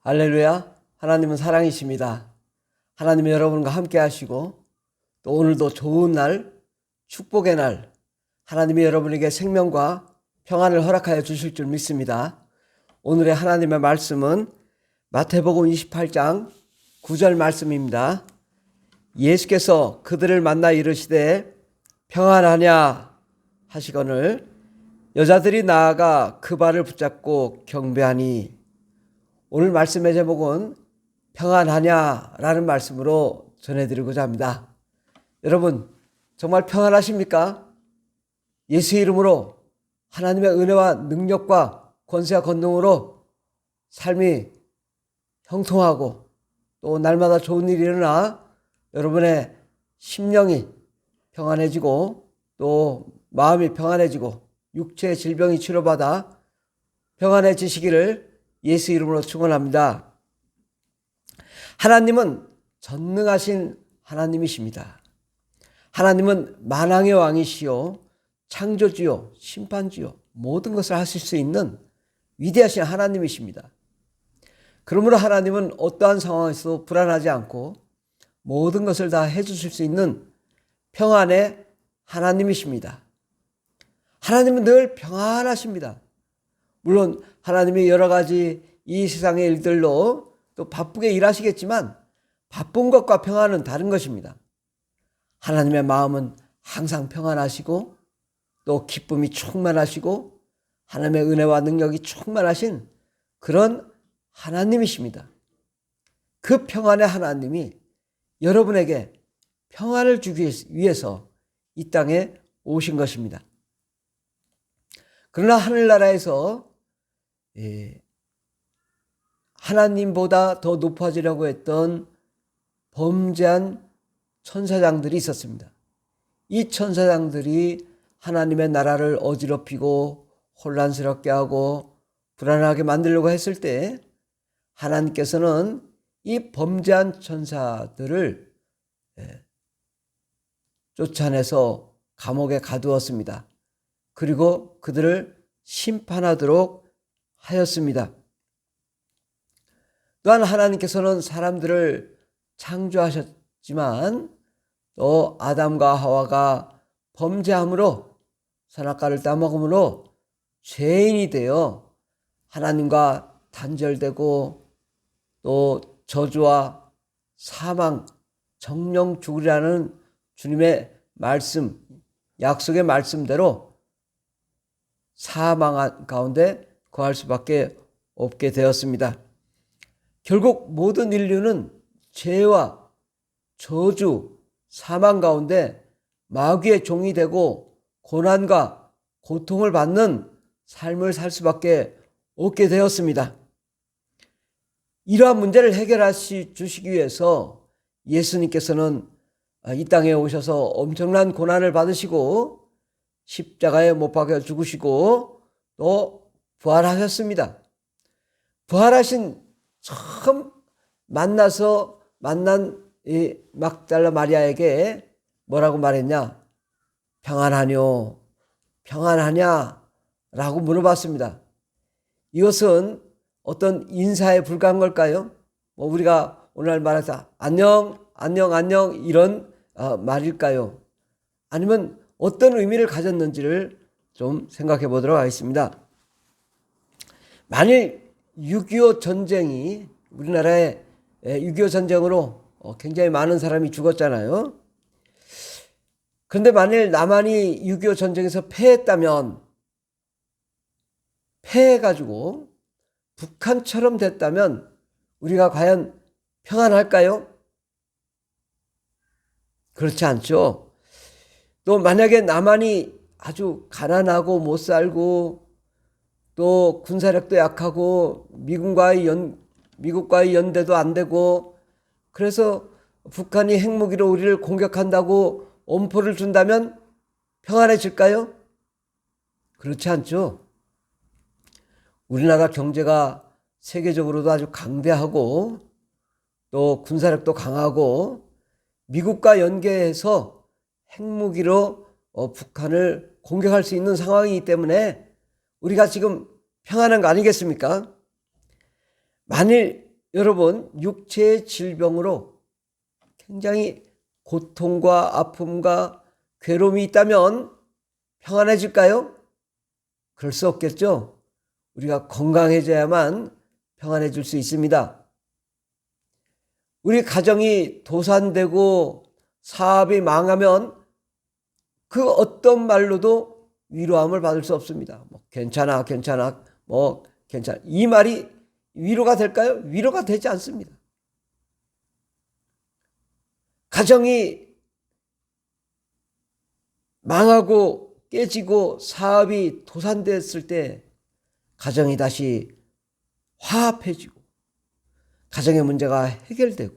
할렐루야. 하나님은 사랑이십니다. 하나님은 여러분과 함께 하시고 또 오늘도 좋은 날, 축복의 날, 하나님이 여러분에게 생명과 평안을 허락하여 주실 줄 믿습니다. 오늘의 하나님의 말씀은 마태복음 28장 9절 말씀입니다. 예수께서 그들을 만나 이르시되 평안하냐 하시거늘 여자들이 나아가 그 발을 붙잡고 경배하니. 오늘 말씀의 제목은 평안하냐라는 말씀으로 전해드리고자 합니다. 여러분 정말 평안하십니까? 예수의 이름으로 하나님의 은혜와 능력과 권세와 권능으로 삶이 형통하고 또 날마다 좋은 일이 일어나 여러분의 심령이 평안해지고 또 마음이 평안해지고 육체의 질병이 치료받아 평안해지시기를 예수 이름으로 축원합니다. 하나님은 전능하신 하나님이십니다. 하나님은 만왕의 왕이시요 창조주요 심판주요 모든 것을 하실 수 있는 위대하신 하나님이십니다. 그러므로 하나님은 어떠한 상황에서도 불안하지 않고 모든 것을 다 해주실 수 있는 평안의 하나님이십니다. 하나님은 늘 평안하십니다. 물론 하나님이 여러 가지 이 세상의 일들로 또 바쁘게 일하시겠지만 바쁜 것과 평안은 다른 것입니다. 하나님의 마음은 항상 평안하시고 또 기쁨이 충만하시고 하나님의 은혜와 능력이 충만하신 그런 하나님이십니다. 그 평안의 하나님이 여러분에게 평안을 주기 위해서 이 땅에 오신 것입니다. 그러나 하늘나라에서 하나님보다 더 높아지려고 했던 범죄한 천사장들이 있었습니다. 이 천사장들이 하나님의 나라를 어지럽히고 혼란스럽게 하고 불안하게 만들려고 했을 때 하나님께서는 이 범죄한 천사들을 쫓아내서 감옥에 가두었습니다. 그리고 그들을 심판하도록 하였습니다. 또한 하나님께서는 사람들을 창조하셨지만 또 아담과 하와가 범죄함으로 선악과를 따먹음으로 죄인이 되어 하나님과 단절되고 또 저주와 사망, 정령 죽으리라는 주님의 말씀, 약속의 말씀대로 사망 가운데 거할 수밖에 없게 되었습니다. 결국 모든 인류는 죄와 저주, 사망 가운데 마귀의 종이 되고 고난과 고통을 받는 삶을 살 수밖에 없게 되었습니다. 이러한 문제를 해결하시 주시기 위해서 예수님께서는 이 땅에 오셔서 엄청난 고난을 받으시고 십자가에 못 박혀 죽으시고 또 부활하셨습니다. 부활하신 처음 만난 이 막달라 마리아에게 뭐라고 말했냐? 평안하뇨? 평안하냐? 라고 물어봤습니다. 이것은 어떤 인사에 불과한 걸까요? 우리가 오늘 말해서 안녕, 안녕, 안녕 이런 말일까요? 아니면 어떤 의미를 가졌는지를 좀 생각해 보도록 하겠습니다. 만일 6.25 전쟁이 우리나라에 6.25 전쟁으로 굉장히 많은 사람이 죽었잖아요. 그런데 만일 남한이 6.25 전쟁에서 패했다면, 패해가지고 북한처럼 됐다면 우리가 과연 평안할까요? 그렇지 않죠. 또 만약에 남한이 아주 가난하고 못 살고 또 군사력도 약하고 미국과의 연대도 안 되고 그래서 북한이 핵무기로 우리를 공격한다고 엄포를 준다면 평안해질까요? 그렇지 않죠. 우리나라 경제가 세계적으로도 아주 강대하고 또 군사력도 강하고 미국과 연계해서 핵무기로 북한을 공격할 수 있는 상황이기 때문에 우리가 지금 평안한 거 아니겠습니까? 만일 여러분 육체의 질병으로 굉장히 고통과 아픔과 괴로움이 있다면 평안해질까요? 그럴 수 없겠죠. 우리가 건강해져야만 평안해질 수 있습니다. 우리 가정이 도산되고 사업이 망하면 그 어떤 말로도 위로함을 받을 수 없습니다. 괜찮아, 괜찮아, 괜찮아. 이 말이 위로가 될까요? 위로가 되지 않습니다. 가정이 망하고 깨지고 사업이 도산됐을 때 가정이 다시 화합해지고 가정의 문제가 해결되고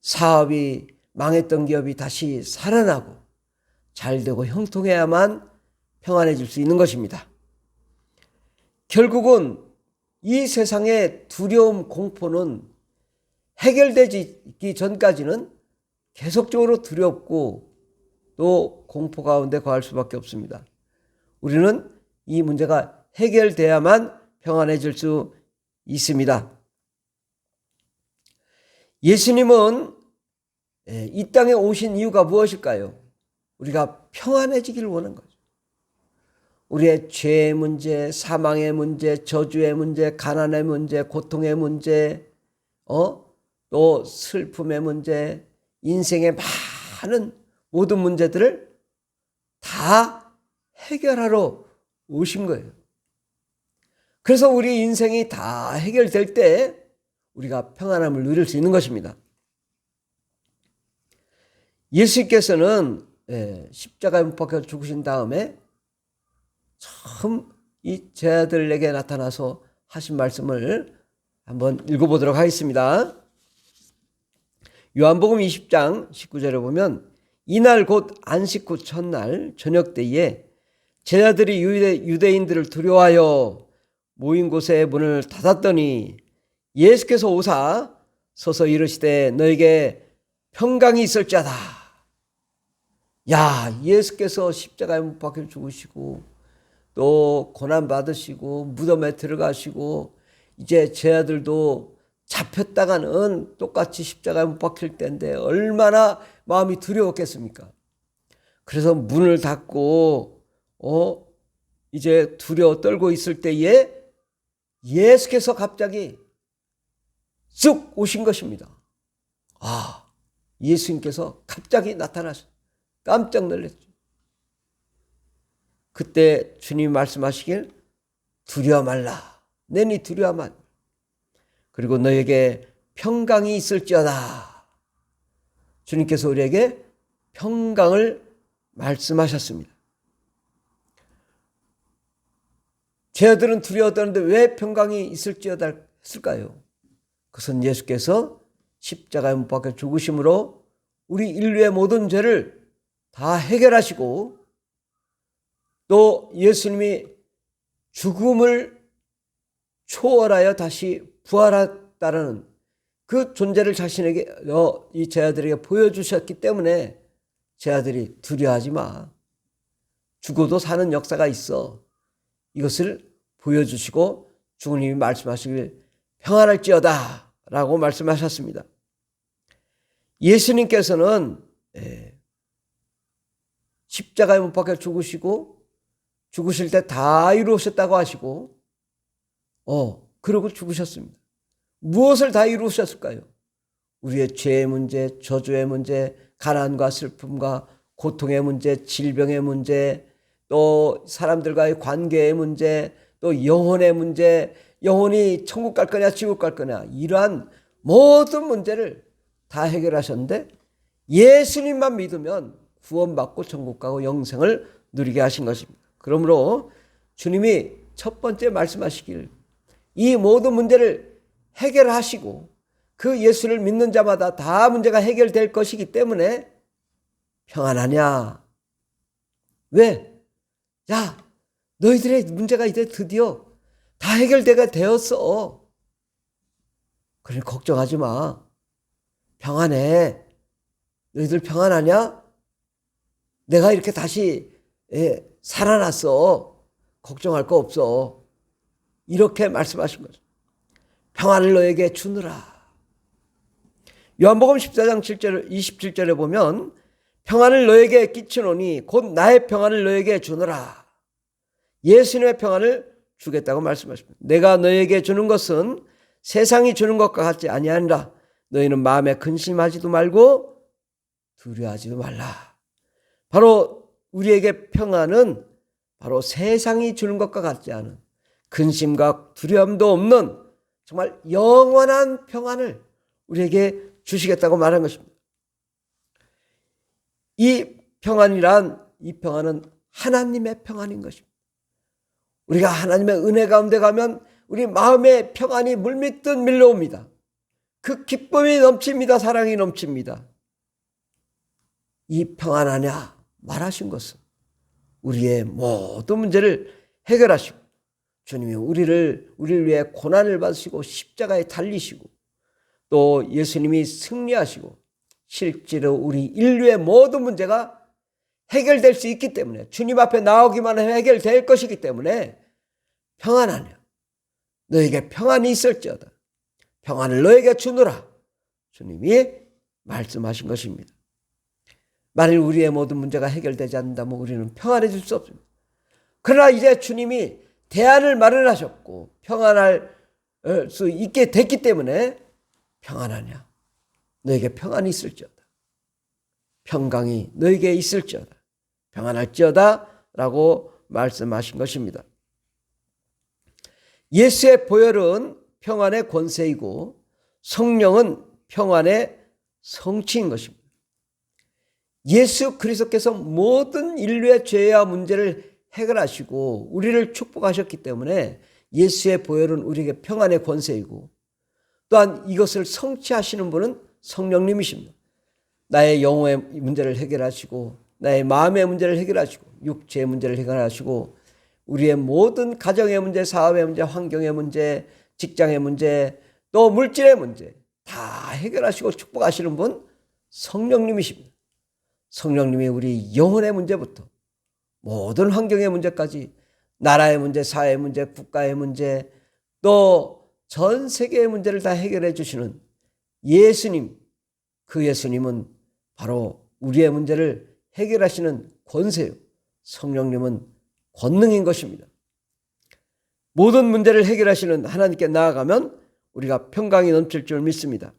사업이 망했던 기업이 다시 살아나고 잘되고 형통해야만 평안해질 수 있는 것입니다. 결국은 이 세상의 두려움, 공포는 해결되기 전까지는 계속적으로 두렵고 또 공포 가운데 거할 수밖에 없습니다. 우리는 이 문제가 해결돼야만 평안해질 수 있습니다. 예수님은 이 땅에 오신 이유가 무엇일까요? 우리가 평안해지기를 원한 거죠. 우리의 죄의 문제, 사망의 문제, 저주의 문제, 가난의 문제, 고통의 문제, 또 슬픔의 문제, 인생의 많은 모든 문제들을 다 해결하러 오신 거예요. 그래서 우리 인생이 다 해결될 때 우리가 평안함을 누릴 수 있는 것입니다. 예수님께서는 십자가에 못 박혀 죽으신 다음에 처음 이 제자들에게 나타나서 하신 말씀을 한번 읽어보도록 하겠습니다. 요한복음 20장 19절에 보면 이날 곧 안식 후 첫날 저녁 때에 제자들이 유대인들을 두려워하여 모인 곳에 문을 닫았더니 예수께서 오사 서서 이르시되 너에게 평강이 있을지어다. 야, 예수께서 십자가에 못 박혀 죽으시고 또 고난 받으시고 무덤에 들어가시고 이제 제자들도 잡혔다가는 똑같이 십자가에 못 박힐 때인데 얼마나 마음이 두려웠겠습니까? 그래서 문을 닫고 이제 두려워 떨고 있을 때에 예수께서 갑자기 쑥 오신 것입니다. 예수님께서 갑자기 나타나서 깜짝 놀랐죠. 그때 주님이 말씀하시길 두려워 말라. 내니 두려워 말라. 그리고 너에게 평강이 있을지어다. 주님께서 우리에게 평강을 말씀하셨습니다. 제자들은 두려워 떠는데 왜 평강이 있을지어다 했을까요? 그것은 예수께서 십자가에 못 박혀 죽으심으로 우리 인류의 모든 죄를 다 해결하시고 또 예수님이 죽음을 초월하여 다시 부활했다는 그 존재를 자신에게 이 제자들에게 보여주셨기 때문에 제자들이 두려워하지 마. 죽어도 사는 역사가 있어. 이것을 보여주시고 주님이 말씀하시길 평안할지어다 라고 말씀하셨습니다. 예수님께서는 십자가에 못 박혀 죽으실 때 다 이루셨다고 하시고 그러고 죽으셨습니다. 무엇을 다 이루셨을까요? 우리의 죄의 문제, 저주의 문제, 가난과 슬픔과 고통의 문제, 질병의 문제, 또 사람들과의 관계의 문제, 또 영혼의 문제, 영혼이 천국 갈 거냐 지옥 갈 거냐 이러한 모든 문제를 다 해결하셨는데 예수님만 믿으면 구원받고 천국 가고 영생을 누리게 하신 것입니다. 그러므로 주님이 첫 번째 말씀하시길 이 모든 문제를 해결하시고 그 예수를 믿는 자마다 다 문제가 해결될 것이기 때문에 평안하냐? 왜? 야, 너희들의 문제가 이제 드디어 다 해결되게 되었어. 그래 걱정하지 마. 평안해. 너희들 평안하냐? 내가 이렇게 다시 살아났어. 걱정할 거 없어. 이렇게 말씀하신 거죠. 평안을 너에게 주느라. 요한복음 14장 27절에 보면 평안을 너에게 끼치노니 곧 나의 평안을 너에게 주느라. 예수님의 평안을 주겠다고 말씀하십니다. 내가 너에게 주는 것은 세상이 주는 것과 같지 아니하니라. 너희는 마음에 근심하지도 말고 두려워하지도 말라. 바로 우리에게 평안은 바로 세상이 주는 것과 같지 않은 근심과 두려움도 없는 정말 영원한 평안을 우리에게 주시겠다고 말한 것입니다. 이 평안은 하나님의 평안인 것입니다. 우리가 하나님의 은혜 가운데 가면 우리 마음의 평안이 물밀듯 밀려옵니다. 그 기쁨이 넘칩니다. 사랑이 넘칩니다. 이 평안하냐 말하신 것은 우리의 모든 문제를 해결하시고 주님이 우리를 위해 고난을 받으시고 십자가에 달리시고 또 예수님이 승리하시고 실제로 우리 인류의 모든 문제가 해결될 수 있기 때문에 주님 앞에 나오기만 하면 해결될 것이기 때문에 평안하냐 너에게 평안이 있을지어다 평안을 너에게 주노라 주님이 말씀하신 것입니다. 만일 우리의 모든 문제가 해결되지 않는다면 우리는 평안해질 수 없습니다. 그러나 이제 주님이 대안을 마련하셨고 평안할 수 있게 됐기 때문에 평안하냐 너에게 평안이 있을지어다 평강이 너에게 있을지어다 평안할지어다 라고 말씀하신 것입니다. 예수의 보혈은 평안의 권세이고 성령은 평안의 성취인 것입니다. 예수 그리스도께서 모든 인류의 죄와 문제를 해결하시고 우리를 축복하셨기 때문에 예수의 보혈은 우리에게 평안의 권세이고 또한 이것을 성취하시는 분은 성령님이십니다. 나의 영혼의 문제를 해결하시고 나의 마음의 문제를 해결하시고 육체의 문제를 해결하시고 우리의 모든 가정의 문제, 사업의 문제, 환경의 문제, 직장의 문제, 또 물질의 문제 다 해결하시고 축복하시는 분 성령님이십니다. 성령님이 우리 영혼의 문제부터 모든 환경의 문제까지 나라의 문제, 사회의 문제, 국가의 문제 또 전 세계의 문제를 다 해결해 주시는 예수님, 그 예수님은 바로 우리의 문제를 해결하시는 권세요. 성령님은 권능인 것입니다. 모든 문제를 해결하시는 하나님께 나아가면 우리가 평강이 넘칠 줄 믿습니다.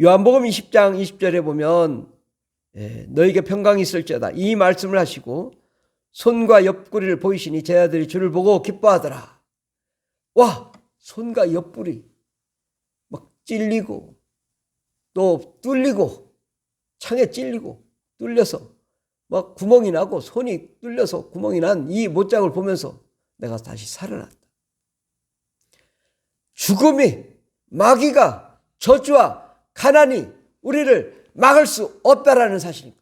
요한복음 20장 20절에 보면 너에게 평강이 있을지어다 이 말씀을 하시고 손과 옆구리를 보이시니 제자들이 주를 보고 기뻐하더라. 와, 손과 옆구리 막 찔리고 또 뚫리고 창에 찔리고 뚫려서 막 구멍이 나고 손이 뚫려서 구멍이 난 이 못장을 보면서 내가 다시 살아났다. 죽음이 마귀가 저주와 가난이 우리를 막을 수 없다라는 사실입니다.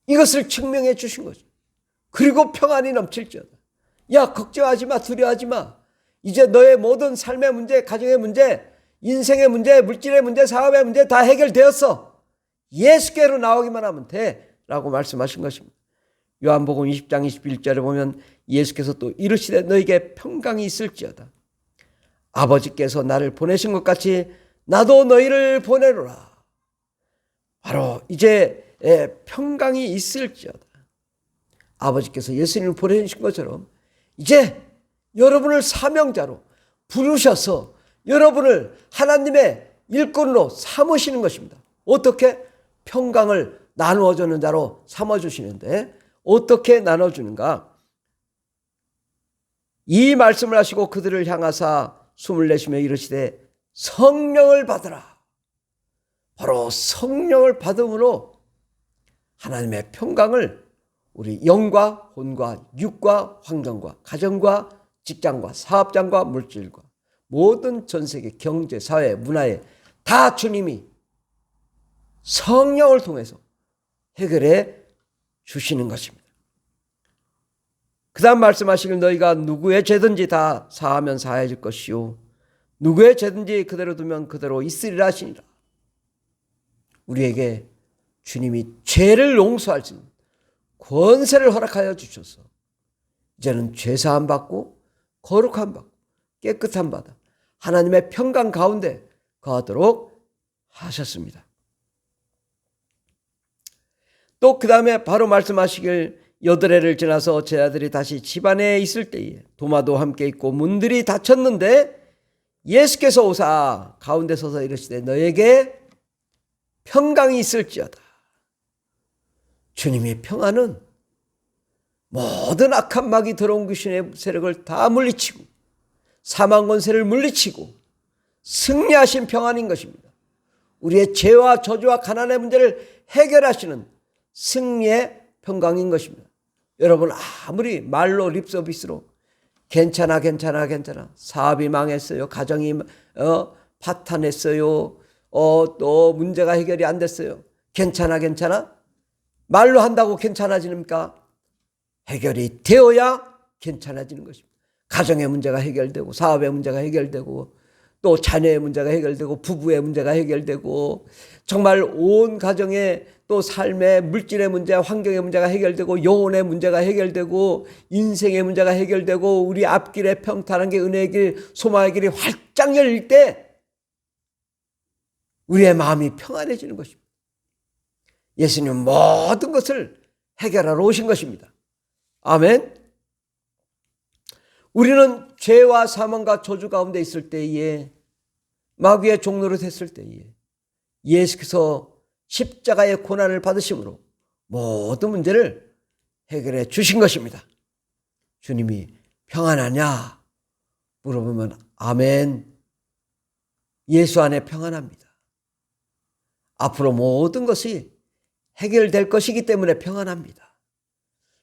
이것을 증명해 주신 거죠. 그리고 평안이 넘칠지어다. 야 걱정하지 마 두려워하지 마. 이제 너의 모든 삶의 문제 가정의 문제 인생의 문제 물질의 문제 사업의 문제 다 해결되었어. 예수께로 나오기만 하면 돼 라고 말씀하신 것입니다. 요한복음 20장 21절에 보면 예수께서 또 이르시되 너에게 평강이 있을지어다. 아버지께서 나를 보내신 것 같이 나도 너희를 보내노라. 바로 이제 평강이 있을지어다. 아버지께서 예수님을 보내신 것처럼 이제 여러분을 사명자로 부르셔서 여러분을 하나님의 일꾼으로 삼으시는 것입니다. 어떻게? 평강을 나누어 주는 자로 삼아주시는데 어떻게 나눠주는가? 이 말씀을 하시고 그들을 향하사 숨을 내쉬며 이르시되 성령을 받으라. 바로 성령을 받음으로 하나님의 평강을 우리 영과 혼과 육과 환경과 가정과 직장과 사업장과 물질과 모든 전 세계 경제, 사회, 문화에 다 주님이 성령을 통해서 해결해 주시는 것입니다. 그 다음 말씀하시길 너희가 누구의 죄든지 다 사하면 사해질 것이요 누구의 죄든지 그대로 두면 그대로 있으리라 하시니라. 우리에게 주님이 죄를 용서할 수 있는 권세를 허락하여 주셔서 이제는 죄사함 받고 거룩함 받고 깨끗함 받아 하나님의 평강 가운데 거하도록 하셨습니다. 또 그 다음에 바로 말씀하시길 8해를 지나서 제자들이 다시 집안에 있을 때에 도마도 함께 있고 문들이 닫혔는데 예수께서 오사 가운데 서서 이르시되 너에게 평강이 있을지어다. 주님의 평안은 모든 악한 마귀 들어온 귀신의 세력을 다 물리치고 사망 권세를 물리치고 승리하신 평안인 것입니다. 우리의 죄와 저주와 가난의 문제를 해결하시는 승리의 평강인 것입니다. 여러분 아무리 말로 립서비스로 괜찮아 사업이 망했어요, 가정이 파탄했어요, 또 문제가 해결이 안 됐어요, 괜찮아 말로 한다고 괜찮아집니까? 해결이 되어야 괜찮아지는 것입니다. 가정의 문제가 해결되고 사업의 문제가 해결되고 또 자녀의 문제가 해결되고 부부의 문제가 해결되고 정말 온 가정의 또 삶의 물질의 문제, 환경의 문제가 해결되고 영혼의 문제가 해결되고 인생의 문제가 해결되고 우리 앞길에 평탄한 게 은혜의 길, 소망의 길이 활짝 열릴 때 우리의 마음이 평안해지는 것입니다. 예수님은 모든 것을 해결하러 오신 것입니다. 아멘. 우리는 죄와 사망과 저주 가운데 있을 때에 마귀의 종노릇 했을 때에 예수께서 십자가의 고난을 받으심으로 모든 문제를 해결해 주신 것입니다. 주님이 평안하냐 물어보면 아멘. 예수 안에 평안합니다. 앞으로 모든 것이 해결될 것이기 때문에 평안합니다.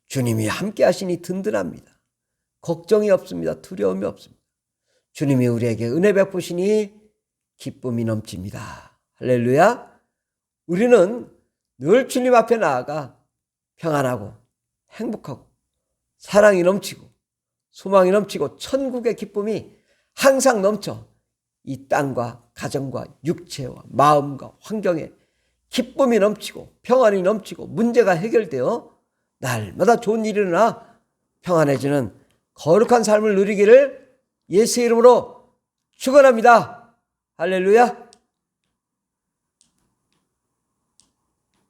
주님이 함께 하시니 든든합니다. 걱정이 없습니다. 두려움이 없습니다. 주님이 우리에게 은혜 베푸시니 기쁨이 넘칩니다. 할렐루야. 우리는 늘 주님 앞에 나아가 평안하고 행복하고 사랑이 넘치고 소망이 넘치고 천국의 기쁨이 항상 넘쳐 이 땅과 가정과 육체와 마음과 환경에 기쁨이 넘치고 평안이 넘치고 문제가 해결되어 날마다 좋은 일이 일어나 평안해지는 거룩한 삶을 누리기를 예수의 이름으로 축원합니다. 할렐루야.